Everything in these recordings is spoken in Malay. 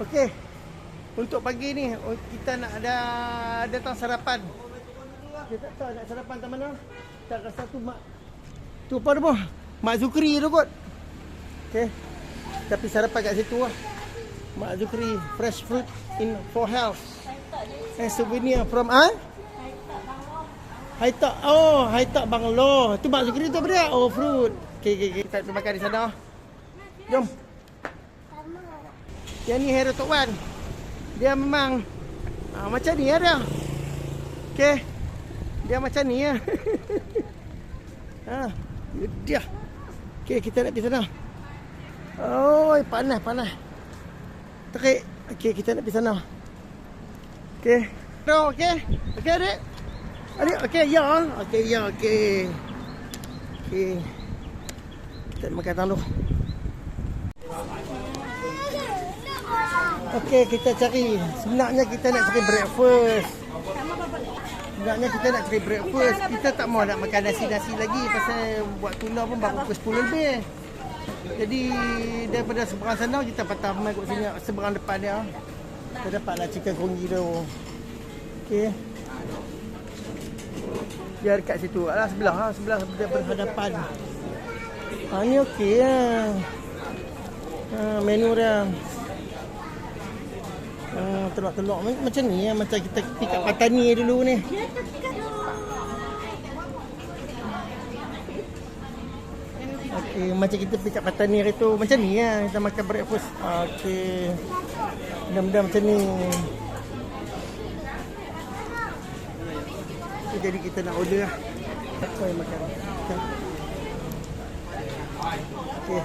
Okey. Untuk pagi ni kita nak ada datang sarapan. Kita tak tahu nak sarapan tak mana. Tak rasa tu mak. Tu apa nama? Mak Zukri tu kot. Okey. Tapi sarapan kat situ lah. Mak Zukri fresh fruit in for health. And souvenir from Haitak. Oh, Haitak Banglo. Tu Mak Zukri tu apa dia? Oh, fruit. Okey. Kita makan di sana. Jom. Yang ni Hero Tok Wan. Dia memang macam ni lah dia. Okey. Dia macam ni lah. Dia. Okey, kita nak pergi sana. Oh, panas. Terik. Okey, kita nak pergi sana. Okey. Okey. Okey, adik. Adik, okey, ya. Okey. Kita nak makan dulu. Okey, kita cari. Sebenarnya kita nak cari breakfast. Kita tak mau nak makan nasi-nasi lagi pasal buat tuna pun baru pukul 10 lebih. Jadi daripada seberang sana kita patah mai kat sini seberang depan dia. Kita dapatlah chicken congee tu. Okey. Dia dekat situ. Alah sebelah dia berhadapan. Ni okey lah. Menu dia. Telok-telok macam ni lah. Macam kita pergi kat Patani dulu ni. Okey, macam kita pergi kat Patani hari tu. Macam ni lah. Kita makan breakfast. Okey. Mudah-mudahan macam ni. Jadi kita nak order lah. Apa yang makan? Okey.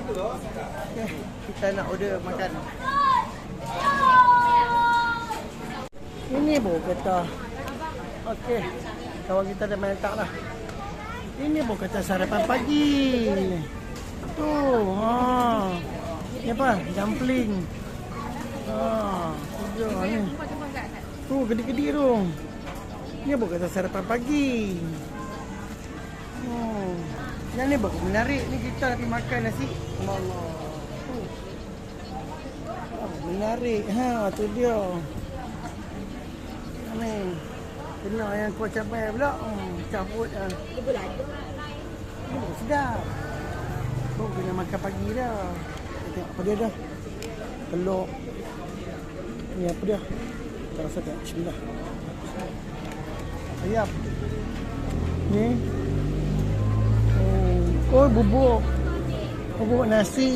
Okay, kita nak order makan. Ini baru kata. Okey. Kawan kita dah main tak lah. Ini baru kata sarapan pagi. Tu. Ni apa? Dumpling. Dia ni. Tu gede-gede tu. Ni baru kata sarapan pagi. Yang ni baru menarik ni, kita nak pergi makan nasi. Allah. Menarik. Tu dia. Ni. Kena yang kuah cabai pula. Cabut. Sedap. Kena makan pagi dah. Tengok apa dia dah. Telur. Ni apa dia? Kita rasa tengok. Bismillah. Ayam. Ni. Oh, bubuk nasi.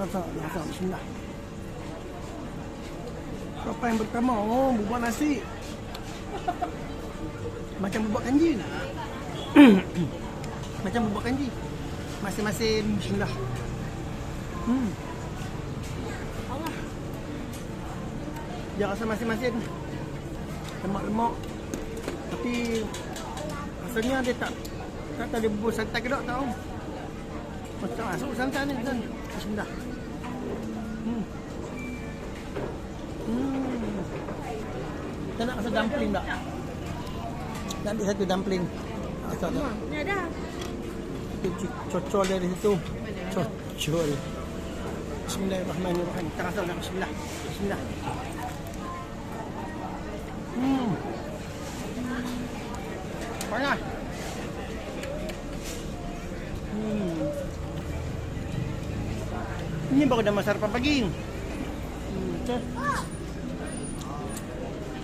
Tak. Bismillah. Apa yang pertama? Oh, bubuk nasi. Macam bubuk kanji. Macam bubuk kanji. Masing-masing. Bismillah. Allah. Dia rasa masing-masing. Lemak-lemak. Tapi rasanya dia tak ada bubur santan ke tak tahu. Macam masuk santan ni kan. Bismillah. Kita nak rasa dumpling tak? Nak ambil satu dumpling. Asal tak? Ni ada. Itu cocol dia di situ. Cocol. Bismillahirrahmanirrahim. Kita rasa nak bismillah. Bismillah. Panas. Ini baru dah sarapan pagi. Okay.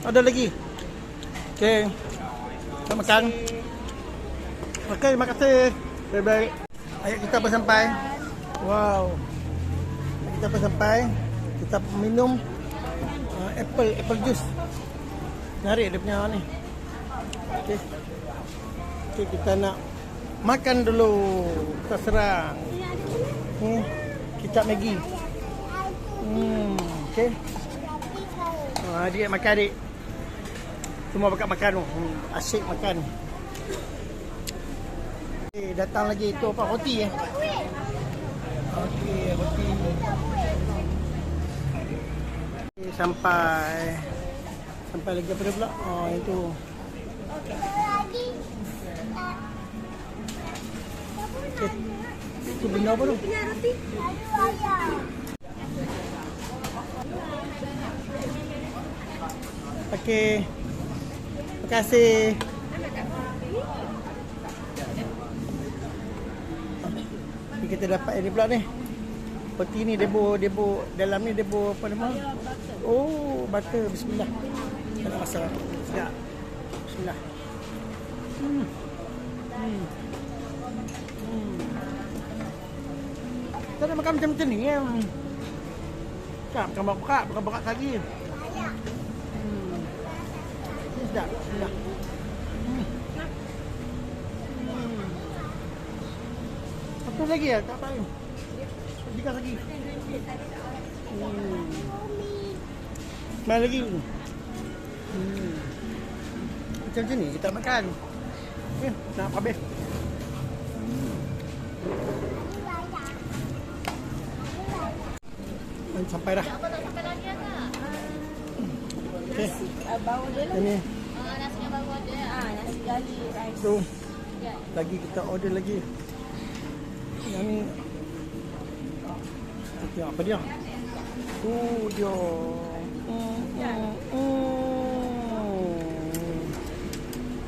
Ada lagi. Okey. Kita makan. Okey, terima kasih. Baik-baik. Ayat kita pun sampai. Wow. Kita pun sampai. Kita minum apple juice. Narik dia punya ni. Okey. Okey, kita nak makan dulu. Kita serang. Ni kicap Maggi. Okey. Adik makan adik. Semua bakat makan tu. Asyik makan. Okay, datang lagi tu apa? Roti Okey, roti. Okay, sampai lagi apa dia pula? Itu. Okay. Tu benda apa tu? Punya roti. Ayam. Okey. Terima kasih. Ni kita dapat ini pula ni. Roti ni debo dalam ni debo apa nama? Oh, butter. Bismillah. Tak nak rasa. Sedap. Bismillah. Kita nak makan macam ni ya. Tak, bukan berat lagi. Sedap. Bismillah. Apa lagi ya? Tak apa. Sedikit lagi. Mana lagi? Macam ni kita makan. Nak habis. Sampai dah. Okey. Bau dia lah. Ini. Nasinya baru ada. Nasi gali rice. Tu. Lagi kita order lagi. Yang ni. Okey, apa dia? Tu dia.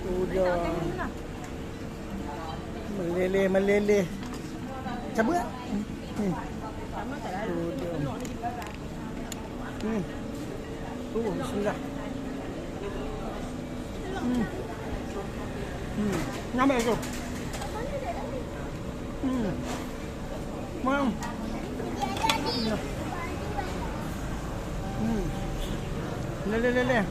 Tu dia. Meleleh. Cabut tak? Tu dia. Bismillah. Nyampe tu. Mau. Lele.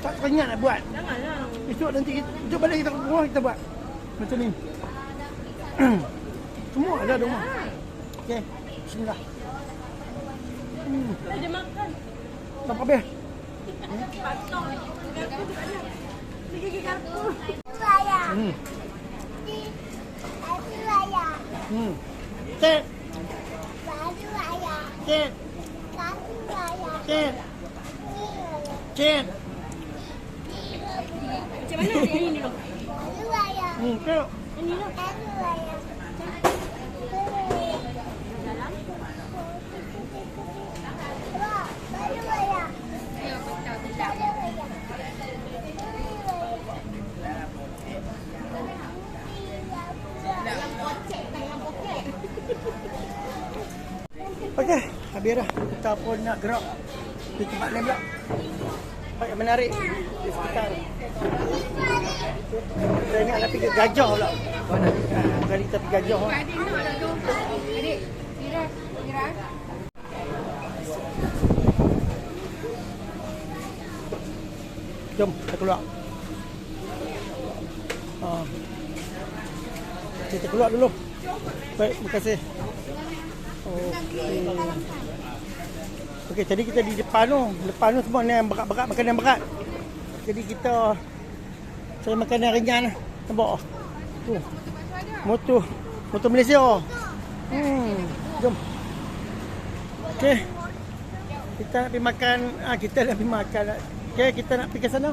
Tak kenyang nak buat. Janganlah. Esok nanti esok balik kita rumah kita buat. Macam ni. Semua ada di rumah. Okey. Bismillah. Dia makan. Tak habis. Patong. Dia gigi karpu. Cek. Cek. Cek. Cek. Macam mana dia ini tu? Cek. Ini lah. Okey, habis dah. Kita pun nak gerak di tempat lain pula. Tempat yang menarik di sekitar. Kita ingat nak pergi gajah pula. Kali kita pergi gajah. Adik nak dah tu. Adik, Mira. Jom, kita keluar. Kita keluar dulu. Baik, terima kasih. Okey, jadi kita di depan tu semua ni yang berat-berat, makanan berat. Jadi kita cari makanan ringan lah. Nampak? Tu. Motor Malaysia. Jom. Okey. Kita nak pergi makan, Okey, kita nak pergi ke sana.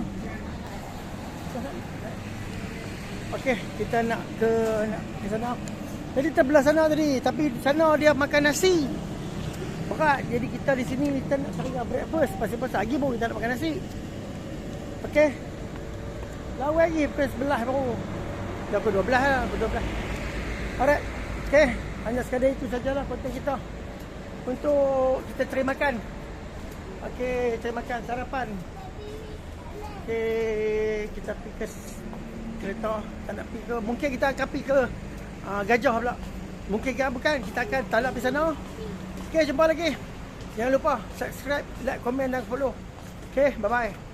Okey, kita nak ke sana. Jadi kita belah sana tadi, tapi sana dia makan nasi. Berat. Jadi kita di sini kita nak cari breakfast. Pasal-pasal lagi baru kita nak makan nasi. Okey. Lawa lagi pukul 11 baru. Dah pukul 12 lah, pukul 12. Alright. Okey, hanya sekadar itu sajalah konten kita. Untuk kita cari makan. Okey, cari makan sarapan. Okey, kita pergi ke kereta. Tak nak pergi ke, mungkin kita akan pergi ke Gajah pula. Mungkin ke bukan, kita akan talak di sana. Okey, jumpa lagi. Jangan lupa subscribe, like, komen dan follow. Okey, bye-bye.